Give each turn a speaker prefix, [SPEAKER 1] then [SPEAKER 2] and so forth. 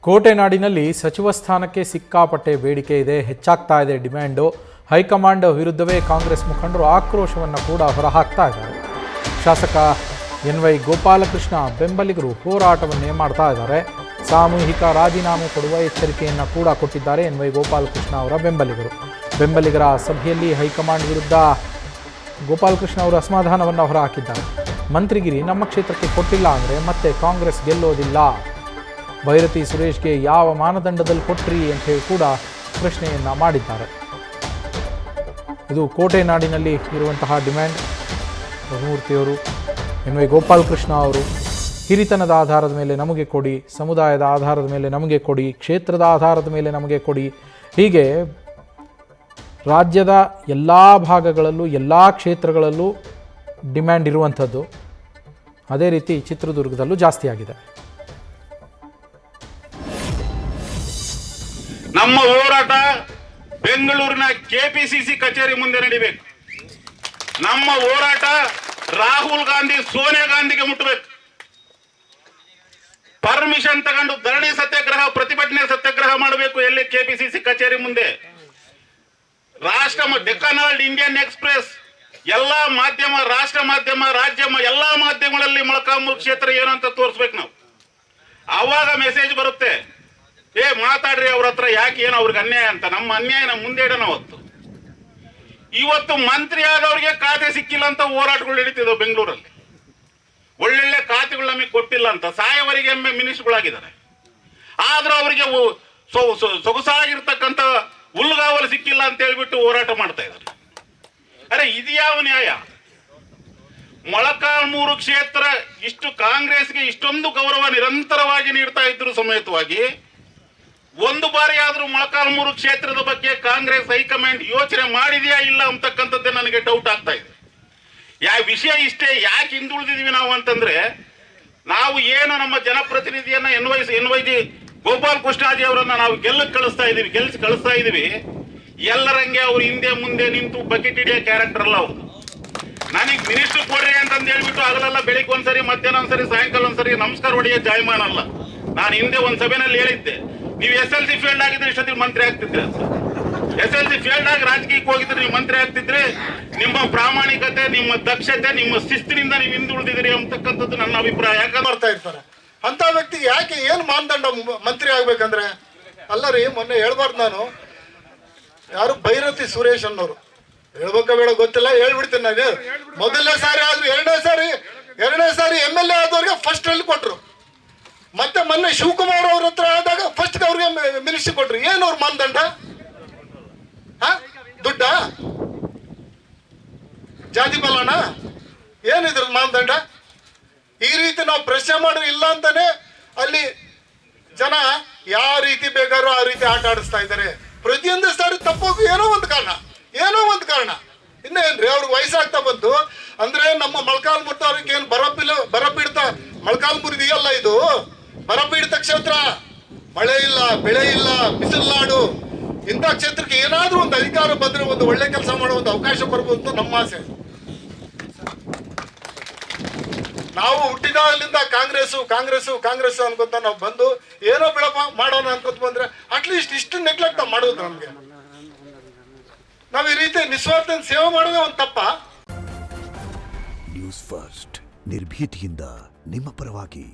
[SPEAKER 1] ಕೋಟೆನಾಡಿನಲ್ಲಿ ಸಚಿವ ಸ್ಥಾನಕ್ಕೆ ಸಿಕ್ಕಾಪಟ್ಟೆ ಬೇಡಿಕೆ ಇದೆ, ಹೆಚ್ಚಾಗ್ತಾ ಇದೆ ಡಿಮ್ಯಾಂಡು. ಹೈಕಮಾಂಡ್ ವಿರುದ್ಧವೇ ಕಾಂಗ್ರೆಸ್ ಮುಖಂಡರು ಆಕ್ರೋಶವನ್ನು ಕೂಡ ಹೊರಹಾಕ್ತಾ ಇದ್ದಾರೆ. ಶಾಸಕ ಎನ್.ವೈ. ಗೋಪಾಲಕೃಷ್ಣ ಬೆಂಬಲಿಗರು ಹೋರಾಟವನ್ನೇ ಮಾಡ್ತಾ ಇದ್ದಾರೆ. ಸಾಮೂಹಿಕ ರಾಜೀನಾಮೆ ಕೊಡುವ ಎಚ್ಚರಿಕೆಯನ್ನು ಕೂಡ ಕೊಟ್ಟಿದ್ದಾರೆ ಎನ್.ವೈ. ಗೋಪಾಲಕೃಷ್ಣ ಅವರ ಬೆಂಬಲಿಗರ ಸಭೆಯಲ್ಲಿ ಹೈಕಮಾಂಡ್ ವಿರುದ್ಧ ಗೋಪಾಲಕೃಷ್ಣ ಅವರು ಅಸಮಾಧಾನವನ್ನು ಹೊರಹಾಕಿದ್ದಾರೆ. ಮಂತ್ರಿಗಿರಿ ನಮ್ಮ ಕ್ಷೇತ್ರಕ್ಕೆ ಕೊಟ್ಟಿಲ್ಲ ಅಂದರೆ ಮತ್ತೆ ಕಾಂಗ್ರೆಸ್ ಗೆಲ್ಲೋದಿಲ್ಲ, ಭೈರತಿ ಸುರೇಶ್ಗೆ ಯಾವ ಮಾನದಂಡದಲ್ಲಿ ಕೊಟ್ರಿ ಅಂತ ಹೇಳಿ ಕೂಡ ಪ್ರಶ್ನೆಯನ್ನು ಮಾಡಿದ್ದಾರೆ. ಇದು ಕೋಟೆನಾಡಿನಲ್ಲಿ ಇರುವಂತಹ ಡಿಮ್ಯಾಂಡ್. ರಘುಮೂರ್ತಿಯವರು, ಎನ್.ವೈ. ಗೋಪಾಲಕೃಷ್ಣ ಅವರು ಹಿರಿತನದ ಆಧಾರದ ಮೇಲೆ ನಮಗೆ ಕೊಡಿ, ಸಮುದಾಯದ ಆಧಾರದ ಮೇಲೆ ನಮಗೆ ಕೊಡಿ, ಕ್ಷೇತ್ರದ ಆಧಾರದ ಮೇಲೆ ನಮಗೆ ಕೊಡಿ, ಹೀಗೆ ರಾಜ್ಯದ ಎಲ್ಲ ಭಾಗಗಳಲ್ಲೂ ಎಲ್ಲ ಕ್ಷೇತ್ರಗಳಲ್ಲೂ ಡಿಮ್ಯಾಂಡ್ ಇರುವಂಥದ್ದು. ಅದೇ ರೀತಿ ಚಿತ್ರದುರ್ಗದಲ್ಲೂ ಜಾಸ್ತಿ ಆಗಿದೆ.
[SPEAKER 2] ನಮ್ಮ ಹೋರಾಟ ಬೆಂಗಳೂರಿನ ಕೆಪಿಸಿಸಿ ಕಚೇರಿ ಮುಂದೆ ನಡಿಬೇಕು. ನಮ್ಮ ಹೋರಾಟ ರಾಹುಲ್ ಗಾಂಧಿ ಸೋನಿಯಾ ಗಾಂಧಿಗೆ ಮುಟ್ಟಬೇಕು. ಪರ್ಮಿಷನ್ ತಗೊಂಡು ಧರಣಿ ಸತ್ಯಾಗ್ರಹ, ಪ್ರತಿಭಟನೆ ಸತ್ಯಾಗ್ರಹ ಮಾಡಬೇಕು. ಎಲ್ಲಿ? ಕೆಪಿಸಿಸಿ ಕಚೇರಿ ಮುಂದೆ. ಡೆಕ್ಕನ್ ವರ್ಲ್ಡ್, ಇಂಡಿಯನ್ ಎಕ್ಸ್ಪ್ರೆಸ್, ಎಲ್ಲಾ ಮಾಧ್ಯಮ, ರಾಷ್ಟ್ರ ಮಾಧ್ಯಮ, ರಾಜ್ಯ ಎಲ್ಲಾ ಮಾಧ್ಯಮಗಳಲ್ಲಿ ಮೊಳಕಾಲ್ಮೂರು ಕ್ಷೇತ್ರ ಏನು ಅಂತ ತೋರಿಸ್ಬೇಕು ನಾವು. ಆವಾಗ ಮೆಸೇಜ್ ಬರುತ್ತೆ, ಮಾತಾಡ್ರಿ ಅವ್ರ ಹತ್ರ, ಯಾಕೆ ಏನು ಅವ್ರಿಗೆ ಅನ್ಯಾಯ ಅಂತ. ನಮ್ಮ ಅನ್ಯಾಯ ನಮ್ಮ ಮುಂದೆ ಇಡೋಣ. ಇವತ್ತು ಮಂತ್ರಿ ಆದವ್ರಿಗೆ ಖಾತೆ ಸಿಕ್ಕಿಲ್ಲ ಅಂತ ಹೋರಾಟಗಳು ನಡೀತಿದ್ದಾವೆ ಬೆಂಗಳೂರಲ್ಲಿ. ಒಳ್ಳೊಳ್ಳೆ ಖಾತೆಗಳು ನಮಗೆ ಕೊಟ್ಟಿಲ್ಲ ಅಂತ ಸಾಯವರಿಗೆ ಮಿನಿಸ್ಟರ್ಗಳಾಗಿದ್ದಾರೆ. ಆದ್ರೂ ಅವರಿಗೆ ಸೊಗಸಾಗಿರ್ತಕ್ಕಂಥ ಹುಲ್ಲುಗಾವಲು ಸಿಕ್ಕಿಲ್ಲ ಅಂತ ಹೇಳ್ಬಿಟ್ಟು ಹೋರಾಟ ಮಾಡ್ತಾ ಇದ್ದಾರೆ. ಅರೆ ಇದ್ಯಾವ ನ್ಯಾಯ? ಮೊಳಕಾಲ್ಮೂರು ಕ್ಷೇತ್ರ ಇಷ್ಟು ಕಾಂಗ್ರೆಸ್ಗೆ ಇಷ್ಟೊಂದು ಗೌರವ ನಿರಂತರವಾಗಿ ನೀಡ್ತಾ ಇದ್ರು ಸಮೇತವಾಗಿ ಒಂದು ಬಾರಿ ಆದ್ರೂ ಮೊಳಕಾಲ್ಮೂರು ಕ್ಷೇತ್ರದ ಬಗ್ಗೆ ಕಾಂಗ್ರೆಸ್ ಹೈಕಮಾಂಡ್ ಯೋಚನೆ ಮಾಡಿದೆಯಾ ಇಲ್ಲ ಅಂತಕ್ಕಂಥದ್ದೇ ನನಗೆ ಡೌಟ್ ಆಗ್ತಾ ಇದೆ. ವಿಷಯ ಇಷ್ಟೇ, ಯಾಕೆ ಹಿಂದುಳಿದಿದೀವಿ ನಾವು ಅಂತಂದ್ರೆ, ನಾವು ಏನು ನಮ್ಮ ಜನಪ್ರತಿನಿಧಿಯನ್ನ ಎನ್.ವೈ. ಗೋಪಾಲಕೃಷ್ಣಾಜಿ ಅವರನ್ನ ನಾವು ಗೆಲ್ಲಿಸಿ ಕಳಿಸ್ತಾ ಇದೀವಿ. ಎಲ್ಲರಂಗೆ ಅವ್ರು ಹಿಂದೆ ಮುಂದೆ ನಿಂತು ಬಕೆಟ್ ಹಿಡಿಯೋ ಕ್ಯಾರೆಕ್ಟರ್ ಅಲ್ಲ ಅವರು. ನನಗೆ ಮಿನಿಸ್ಟರ್ ಕೊಡ್ರಿ ಅಂತಂದು ಹೇಳ್ಬಿಟ್ಟು ಆಗಲೆಲ್ಲ ಬೆಳಿಗ್ಗೆ ಒಂದ್ಸರಿ, ಮಧ್ಯಾಹ್ನ ಒಂದ್ಸರಿ, ಸಾಯಂಕಾಲ ಒಂದ್ಸರಿ ನಮಸ್ಕಾರ ಹೊಡೆಯೋ ಜಾಯಮಾನ ಅಲ್ಲ. ನಾನು ಹಿಂದೆ ಒಂದು ಸಭೆನಲ್ಲಿ ಹೇಳಿದ್ದೆ, ನೀವು SLC ಫೇಲ್ಡ್ ಆಗಿದ್ರೆ ಇಷ್ಟೊತ್ತಿಗೆ ಮಂತ್ರಿ ಆಗ್ತಿದ್ರೆ ಅಂತ. SLC ಫೇಲ್ಡ್ ಆಗಿ ರಾಜಕೀಯಕ್ಕೆ ಹೋಗಿದ್ರೆ ನೀವು ಮಂತ್ರಿ ಆಗ್ತಿದ್ರೆ, ನಿಮ್ಮ ಪ್ರಾಮಾಣಿಕತೆ, ನಿಮ್ಮ ದಕ್ಷತೆ, ನಿಮ್ಮ ಶಿಸ್ತಿನಿಂದ ನೀವು ಹಿಂದುಳಿದಿದ್ದೀರಿ ಅಂತಕ್ಕಂಥದ್ದು ನನ್ನ ಅಭಿಪ್ರಾಯ. ಯಾಕಂದ್ರೆ
[SPEAKER 3] ಮಾಡ್ತಾ ಇರ್ತಾರೆ ಅಂತ ವ್ಯಕ್ತಿ ಯಾಕೆ ಏನು ಮಾನದಂಡ ಮಂತ್ರಿ ಆಗ್ಬೇಕಂದ್ರೆ? ಅಲ್ಲ ರೀ, ಮೊನ್ನೆ ಹೇಳ್ಬಾರ್ದು ನಾನು, ಯಾರು ಭೈರತಿ ಸುರೇಶ್ ಅನ್ನೋರು, ಹೇಳ್ಬೇಕ ಬೇಡ ಗೊತ್ತಿಲ್ಲ, ಹೇಳ್ಬಿಡ್ತೀನಿ ನಾನು. ಮೊದಲನೇ ಸಾರಿ ಆದ್ರೂ ಎರಡನೇ ಸಾರಿ MLA ಆದವ್ರಿಗೆ ಫಸ್ಟ್ ಅಲ್ಲಿ ಕೊಟ್ರು. ಮತ್ತೆ ಮೊನ್ನೆ ಶಿವಕುಮಾರ್ ಅವ್ರ ಹತ್ರ ಆದಾಗ ಫಸ್ಟ್ ಅವ್ರಿಗೆ ಮಿನಿಸ್ಟ್ರಿ ಕೊಟ್ರು. ಏನು ಅವ್ರ ಮಾನದಂಡ? ದುಡ್ಡ? ಜಾತಿ ಬಲನ? ಏನಿದ್ರ ಮಾನದಂಡ? ಈ ರೀತಿ ನಾವು ಪ್ರಶ್ನೆ ಮಾಡ್ರಿ ಇಲ್ಲ ಅಂತಾನೆ ಅಲ್ಲಿ ಜನ ಯಾವ ರೀತಿ ಬೇಕಾದ್ರೂ ಆ ರೀತಿ ಆಟ ಆಡಿಸ್ತಾ ಇದ್ದಾರೆ. ಪ್ರತಿಯೊಂದು ಸಾರಿ ತಪ್ಪೋಗು ಏನೋ ಒಂದು ಕಾರಣ. ಇನ್ನೇನ್ರಿ, ಅವ್ರಿಗೆ ವಯಸ್ಸಾಗ್ತಾ ಬಂತು ಅಂದ್ರೆ ನಮ್ಮ ಮೊಳಕಾಲ್ಮೂರು ಅವ್ರಿಗೆ ಏನು ಬರಪೀಡಿತ ಮೊಳಕಾಲ್ಮೂರು ಇದೆಯಲ್ಲ, ಇದು ಬರಪೀಡಿತ ಕ್ಷೇತ್ರ. ಮಳೆ ಇಲ್ಲ, ಬೆಳೆ ಇಲ್ಲ, ಬಿಸಿಲ್ನಾಡು. ಇಂಥ ಕ್ಷೇತ್ರಕ್ಕೆ ಏನಾದ್ರೂ ಒಂದು ಅಧಿಕಾರ ಬಂದ್ರೆ ಒಂದು ಒಳ್ಳೆ ಕೆಲಸ ಮಾಡೋ ಒಂದು ಅವಕಾಶ ಬರ್ಬೋದು ಅಂತ ನಮ್ಮ ಆಸೆ. ನಾವು ಹುಟ್ಟಿದಾಗಲಿಂದ ಕಾಂಗ್ರೆಸ್ ಅನ್ಕೊಂತ ನಾವು ಬಂದು ಏನೋ ಬಿಡಪ್ಪ ಮಾಡೋಣ ಅನ್ಕೊಂತ ಬಂದ್ರೆ ಅಟ್ಲೀಸ್ಟ್ ಇಷ್ಟು ನೆಗ್ಲೆಕ್ಟ್ ಮಾಡೋದು ನಮ್ಗೆ. ನಾವ್ ಈ ರೀತಿ ನಿಸ್ವಾರ್ಥ ಸೇವೆ ಮಾಡೋದೇ ಒಂದು ತಪ್ಪ.
[SPEAKER 4] ನ್ಯೂಸ್ ಫಸ್ಟ್ ನಿರ್ಭೀತಿಯಿಂದ ನಿಮ್ಮ ಪರವಾಗಿ.